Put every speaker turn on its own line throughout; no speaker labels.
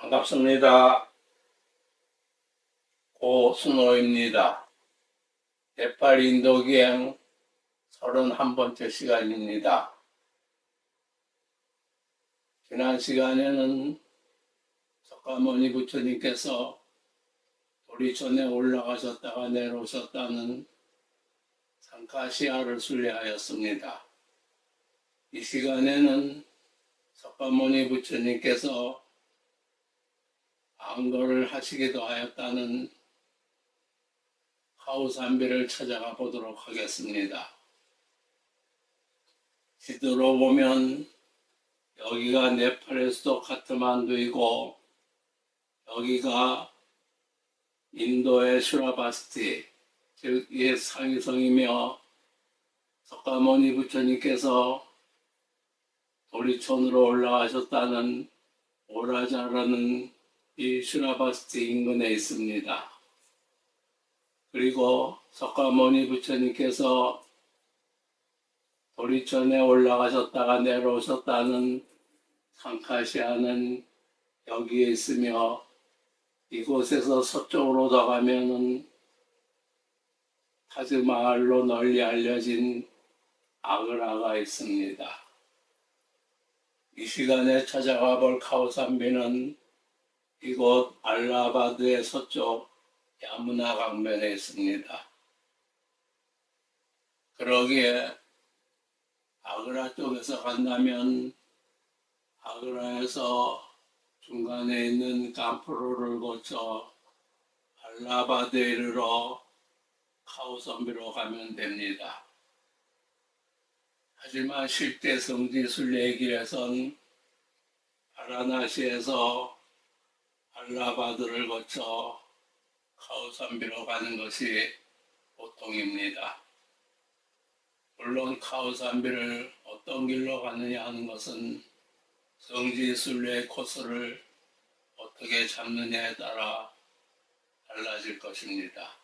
반갑습니다. 고순호입니다. 네팔 인도기행 31번째 시간입니다. 지난 시간에는 석가모니 부처님께서 도리촌에 올라가셨다가 내려오셨다는 상카시아를 순례하였습니다. 이 시간에는 석가모니 부처님께서 안거를 하시기도 하였다는 카우산비를 찾아가 보도록 하겠습니다. 지도로 보면 여기가 네팔의 수도 카트만두이고 여기가 인도의 슈라바스티, 즉 옛 상위성이며 석가모니 부처님께서 도리촌으로 올라가셨다는 오라자라는 이 슈라바스티 인근에 있습니다. 그리고 석가모니 부처님께서 도리촌에 올라가셨다가 내려오셨다는 상카시아는 여기에 있으며 이곳에서 서쪽으로 더 가면은 타즈마할로 널리 알려진 아그라가 있습니다. 이 시간에 찾아가 볼 카우산비는 이곳 알라하바드의 서쪽 야무나 강변에 있습니다. 그러기에 아그라 쪽에서 간다면 아그라에서 중간에 있는 캄프로를 거쳐 알라하바드에 이르러 카우산비로 가면 됩니다. 하지만 실제 성지 순례의 길에선 바라나시에서 알라하바드를 거쳐 카우산비로 가는 것이 보통입니다. 물론 카우산비를 어떤 길로 가느냐 하는 것은 성지 순례의 코스를 어떻게 잡느냐에 따라 달라질 것입니다.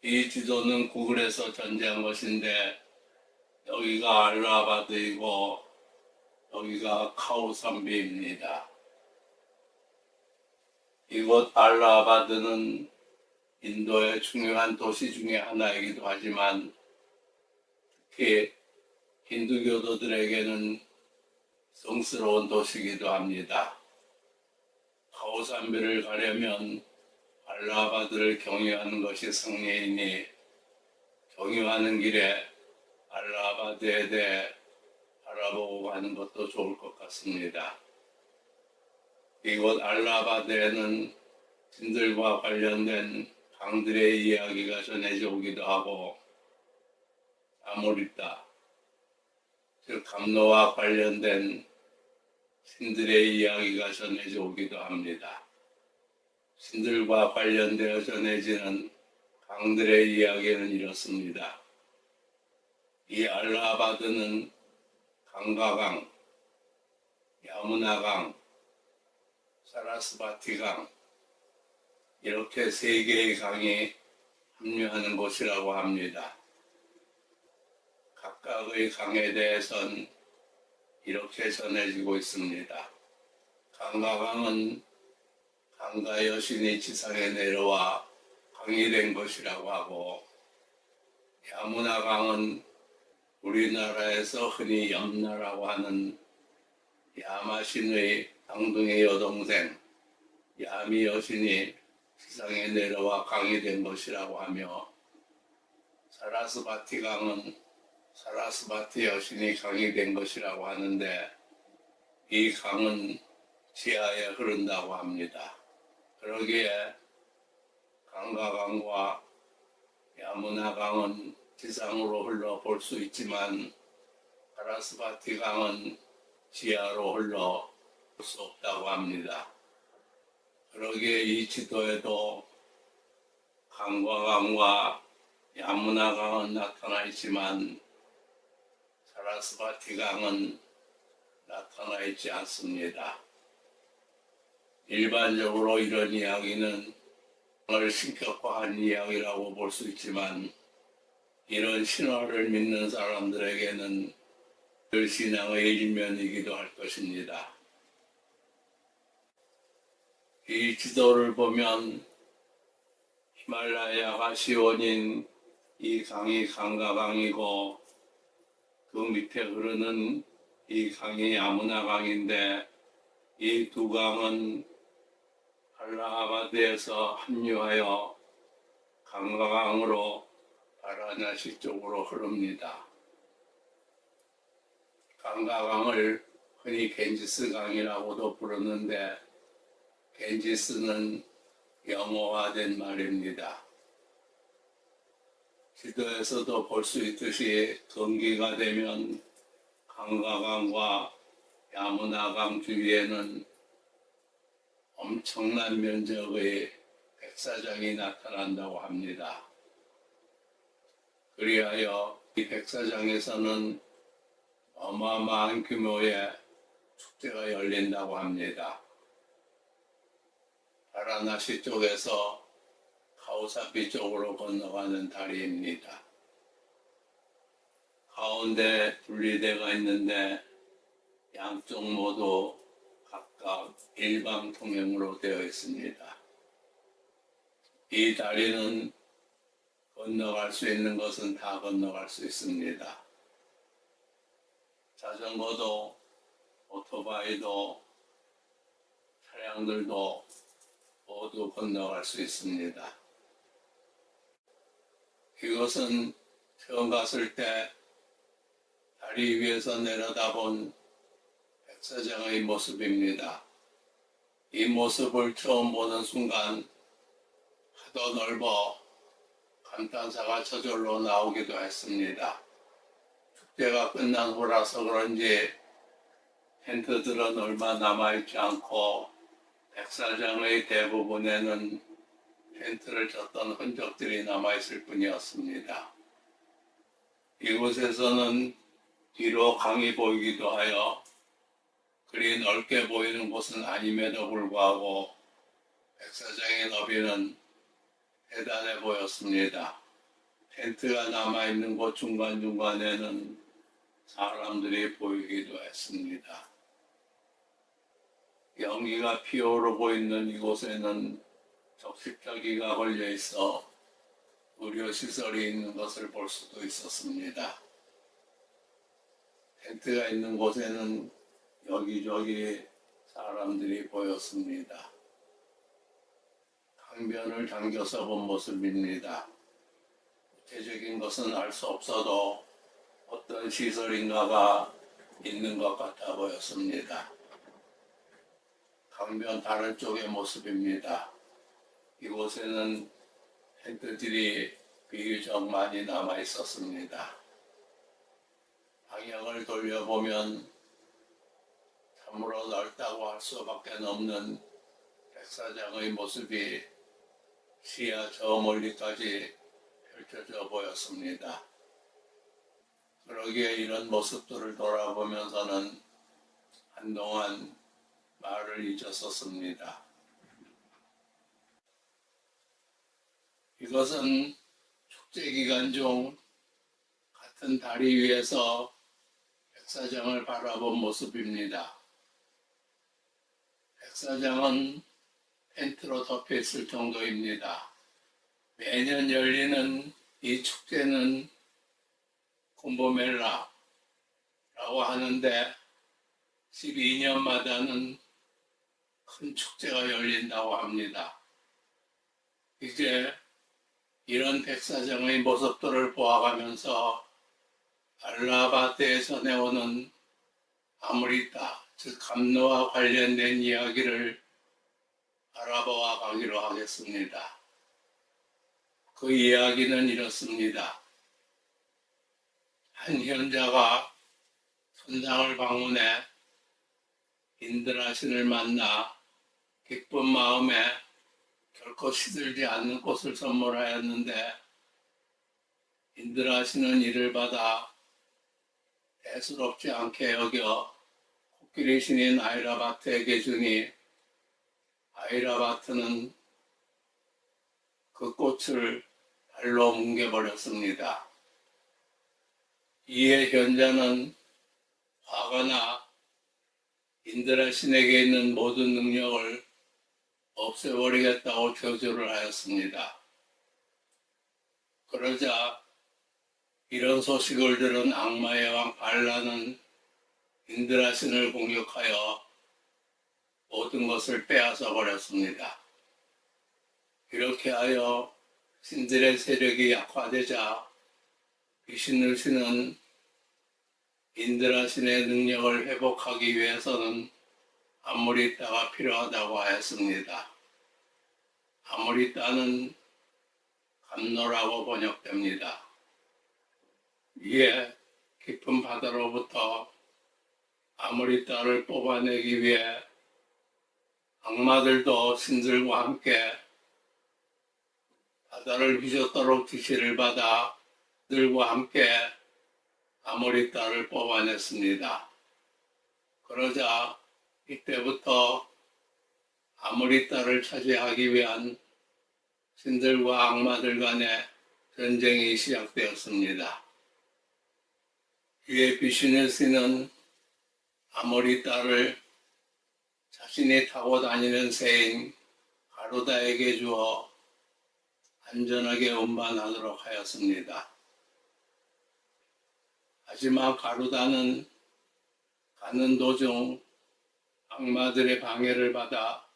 이 지도는 구글에서 전제한 것인데 여기가 알라하바드이고 여기가 카우산비입니다. 이곳 알라하바드는 인도의 중요한 도시 중에 하나이기도 하지만 특히 힌두교도들에게는 성스러운 도시이기도 합니다. 카우산비를 가려면 알라하바드를 경유하는 것이 성례이니 경유하는 길에 알라하바드에 대해 알아보고 가는 것도 좋을 것 같습니다. 이곳 알라하바드에는 신들과 관련된 강들의 이야기가 전해져 오기도 하고 아모리타, 즉 감로와 관련된 신들의 이야기가 전해져 오기도 합니다. 신들과 관련되어 전해지는 강들의 이야기는 이렇습니다. 이 알라하바드는 강가강, 야무나강, 사라스바티강 이렇게 세 개의 강이 합류하는 곳이라고 합니다. 각각의 강에 대해선 이렇게 전해지고 있습니다. 강가강은 강가 여신이 지상에 내려와 강이 된 것이라고 하고 야무나강은 우리나라에서 흔히 염라라고 하는 야마신의 당둥이 여동생 야미 여신이 지상에 내려와 강이 된 것이라고 하며 사라스바티 강은 사라스바티 여신이 강이 된 것이라고 하는데 이 강은 지하에 흐른다고 합니다. 그러기에 강가강과 야무나강은 지상으로 흘러 볼 수 있지만 사라스바티 강은 지하로 흘러 볼 수 없다고 합니다. 그러기에 이 지도에도 강과강과 야무나강은 나타나 있지만 사라스바티 강은 나타나 있지 않습니다. 일반적으로 이런 이야기는 을 신격화한 이야기라고 볼 수 있지만 이런 신화를 믿는 사람들에게는 그 신앙의 일면이기도 할 것입니다. 이 지도를 보면 히말라야가 시원인 이 강이 강가강이고 그 밑에 흐르는 이 강이 야무나강인데 이 두 강은 알라하바드에서 합류하여 강가강으로 바라나시 쪽으로 흐릅니다. 강가강을 흔히 겐지스 강이라고도 부르는데 겐지스는 영어화된 말입니다. 지도에서도 볼 수 있듯이 건기가 되면 강가강과 야무나강 주위에는 엄청난 면적의 백사장이 나타난다고 합니다. 그리하여 이 백사장에서는 어마어마한 규모의 축제가 열린다고 합니다. 바라나시 쪽에서 카우사피 쪽으로 건너가는 다리입니다. 가운데 분리대가 있는데 양쪽 모두 각각 일방 통행으로 되어 있습니다. 이 다리는 건너갈 수 있는 것은 다 건너갈 수 있습니다. 자전거도 오토바이도 차량들도 모두 건너갈 수 있습니다. 이것은 처음 갔을 때 다리 위에서 내려다본 백사장의 모습입니다. 이 모습을 처음 보는 순간 하도 넓어 감탄사가 저절로 나오기도 했습니다. 축제가 끝난 후라서 그런지 텐트들은 얼마 남아있지 않고 백사장의 대부분에는 텐트를 쳤던 흔적들이 남아있을 뿐이었습니다. 이곳에서는 뒤로 강이 보이기도 하여 그리 넓게 보이는 곳은 아님에도 불구하고 백사장의 너비는 대단해 보였습니다. 텐트가 남아있는 곳 중간중간에는 사람들이 보이기도 했습니다. 연기가 피어오르고 있는 이곳에는 적십자기가 걸려 있어 의료시설이 있는 것을 볼 수도 있었습니다. 텐트가 있는 곳에는 여기저기 사람들이 보였습니다. 강변을 당겨서 본 모습입니다. 구체적인 것은 알 수 없어도 어떤 시설인가가 있는 것 같아 보였습니다. 강변 다른 쪽의 모습입니다. 이곳에는 텐트들이 비교적 많이 남아 있었습니다. 방향을 돌려보면 참으로 넓다고 할 수밖에 없는 백사장의 모습이 시야 저 멀리까지 펼쳐져 보였습니다. 그러기에 이런 모습들을 돌아보면서는 한동안 말을 잊었었습니다. 이것은 축제 기간 중 같은 다리 위에서 백사장을 바라본 모습입니다. 백사장은 텐트로 덮여 있을 정도입니다. 매년 열리는 이 축제는 콤보멜라라고 하는데 12년마다는 큰 축제가 열린다고 합니다. 이제 이런 백사장의 모습들을 보아가면서 알라바드에 전해오는 아무리타, 즉 감로와 관련된 이야기를 알아보아 가기로 하겠습니다. 그 이야기는 이렇습니다. 한 현자가 선상을 방문해 인드라신을 만나 기쁜 마음에 결코 시들지 않는 꽃을 선물하였는데 인드라신은 이를 받아 대수롭지 않게 여겨 코끼리 신인 아이라바트에게 주니 아이라바트는 그 꽃을 발로 뭉개버렸습니다. 이에 현자는 화가 나 인드라 신에게 있는 모든 능력을 없애버리겠다고 저주를 하였습니다. 그러자 이런 소식을 들은 악마의 왕 발라는 인드라 신을 공격하여 모든 것을 빼앗아 버렸습니다. 이렇게 하여 신들의 세력이 약화되자 비신을 신은 인드라 신의 능력을 회복하기 위해서는 아무리따가 필요하다고 하였습니다. 아무리따는 감노라고 번역됩니다. 이에 깊은 바다로부터 아무리따를 뽑아내기 위해 악마들도 신들과 함께 바다를 휘젓도록 지시를 받아 들과 함께 아무리따를 뽑아냈습니다. 그러자 이때부터 아무리따를 차지하기 위한 신들과 악마들 간의 전쟁이 시작되었습니다. 이에 비신의 신은 아무리따를 자신이 타고 다니는 새인 가루다에게 주어 안전하게 운반하도록 하였습니다. 하지만 가루다는 가는 도중 악마들의 방해를 받아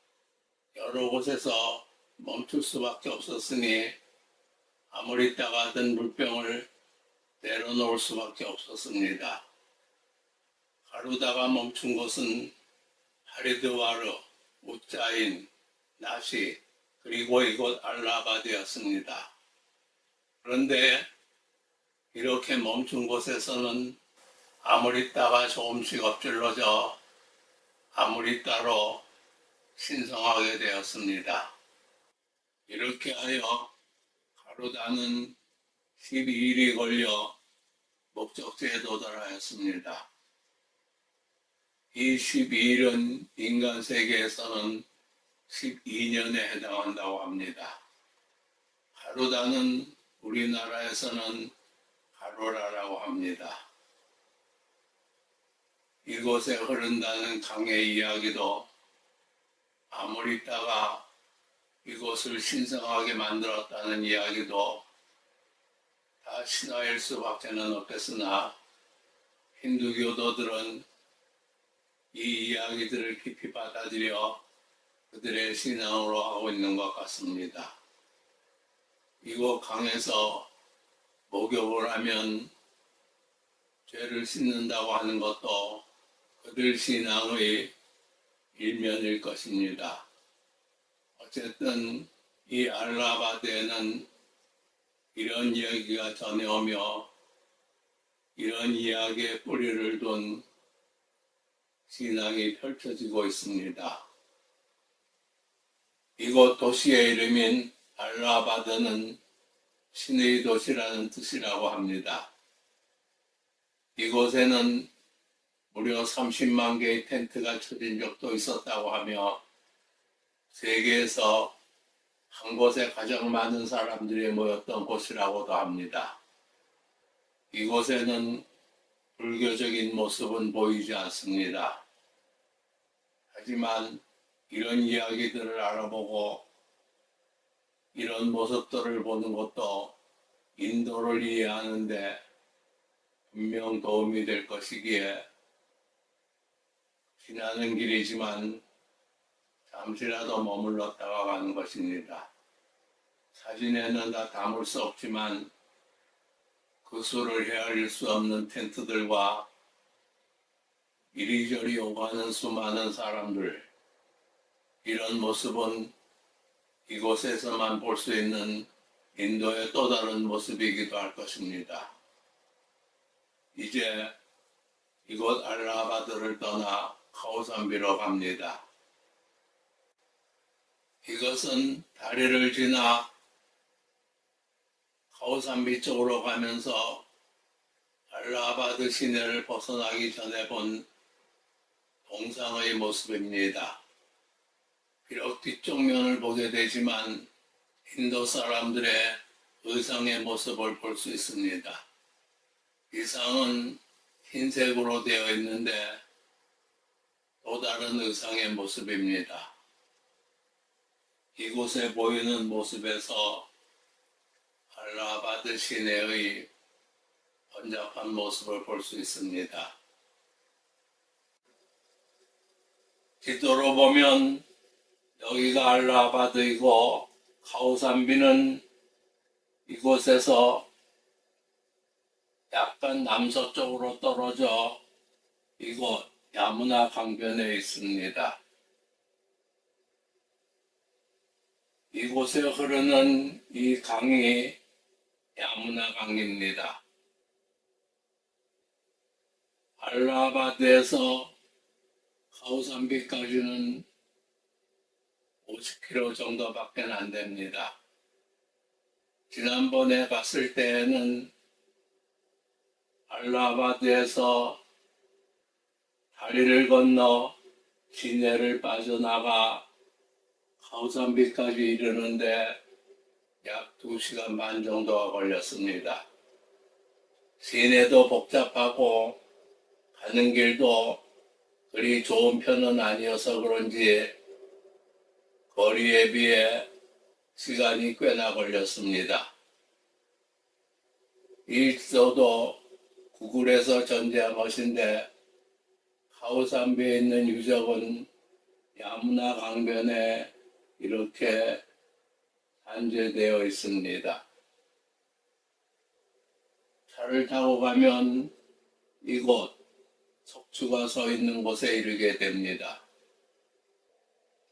여러 곳에서 멈출 수밖에 없었으니 아무리따가 든 물병을 내려놓을 수밖에 없었습니다. 가루다가 멈춘 곳은 하리드와르, 우짜인, 나시, 그리고 이곳 알라바드였습니다. 그런데 이렇게 멈춘 곳에서는 아무리따가 조금씩 엎질러져 아무리따로 신성하게 되었습니다. 이렇게 하여 가루다는 12일이 걸려 목적지에 도달하였습니다. 이 12일은 인간 세계에서는 12년에 해당한다고 합니다. 가루다는 우리나라에서는 가로라라고 합니다. 이곳에 흐른다는 강의 이야기도 아무리따가 이곳을 신성하게 만들었다는 이야기도 다 신화일 수밖에는 없겠으나 힌두교도들은 이 이야기들을 깊이 받아들여 그들의 신앙으로 하고 있는 것 같습니다. 이곳 강에서 목욕을 하면 죄를 씻는다고 하는 것도 그들 신앙의 일면일 것입니다. 어쨌든 이 알라바드에는 이런 이야기가 전해오며 이런 이야기에 뿌리를 둔 신앙이 펼쳐지고 있습니다. 이곳 도시의 이름인 알라바드는 신의 도시라는 뜻이라고 합니다. 이곳에는 무려 30만 개의 텐트가 쳐진 적도 있었다고 하며 세계에서 한 곳에 가장 많은 사람들이 모였던 곳이라고도 합니다. 이곳에는 불교적인 모습은 보이지 않습니다. 하지만 이런 이야기들을 알아보고 이런 모습들을 보는 것도 인도를 이해하는 데 분명 도움이 될 것이기에 지나는 길이지만 잠시라도 머물렀다가 가는 것입니다. 사진에는 다 담을 수 없지만 그 수를 헤아릴 수 없는 텐트들과 이리저리 오가는 수많은 사람들, 이런 모습은 이곳에서만 볼 수 있는 인도의 또 다른 모습이기도 할 것입니다. 이제 이곳 알라바드를 떠나 카오산비로 갑니다. 이것은 다리를 지나 카오산비 쪽으로 가면서 알라바드 시내를 벗어나기 전에 본 동상의 모습입니다. 비록 뒤쪽 면을 보게 되지만 인도 사람들의 의상의 모습을 볼 수 있습니다. 이 상은 흰색으로 되어 있는데 또 다른 의상의 모습입니다. 이곳에 보이는 모습에서 알라하바드 시내의 번잡한 모습을 볼 수 있습니다. 지도로 보면 여기가 알라하바드이고 카우산비는 이곳에서 약간 남서쪽으로 떨어져 이곳 야무나 강변에 있습니다. 이곳에 흐르는 이 강이 야무나 강입니다. 알라하바드에서 카우산비까지는 50km 정도밖에 안 됩니다. 지난번에 갔을 때에는 알라하바드에서 다리를 건너 시내를 빠져나가 카우산비까지 이르는데 약 2시간 반 정도가 걸렸습니다. 시내도 복잡하고 가는 길도 그리 좋은 편은 아니어서 그런지 거리에 비해 시간이 꽤나 걸렸습니다. 이 지도도 구글에서 전제한 것인데 카우산비에 있는 유적은 야무나 강변에 이렇게 산재되어 있습니다. 차를 타고 가면 이곳 석주가 서 있는 곳에 이르게 됩니다.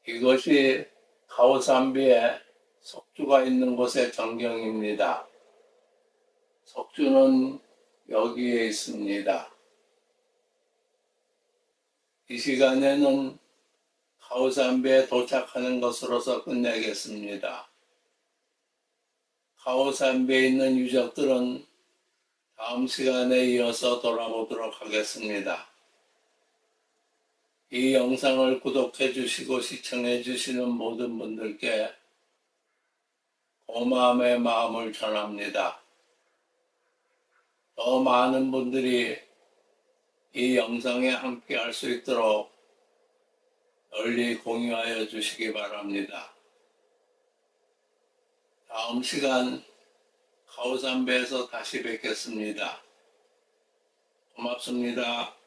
이것이 카우산비에 석주가 있는 곳의 전경입니다. 석주는 여기에 있습니다. 이 시간에는 카우산비에 도착하는 것으로서 끝내겠습니다. 카우산비에 있는 유적들은 다음 시간에 이어서 돌아보도록 하겠습니다. 이 영상을 구독해 주시고 시청해 주시는 모든 분들께 고마움의 마음을 전합니다. 더 많은 분들이 이 영상에 함께 할 수 있도록 널리 공유하여 주시기 바랍니다. 다음 시간 카우산비에서 다시 뵙겠습니다. 고맙습니다.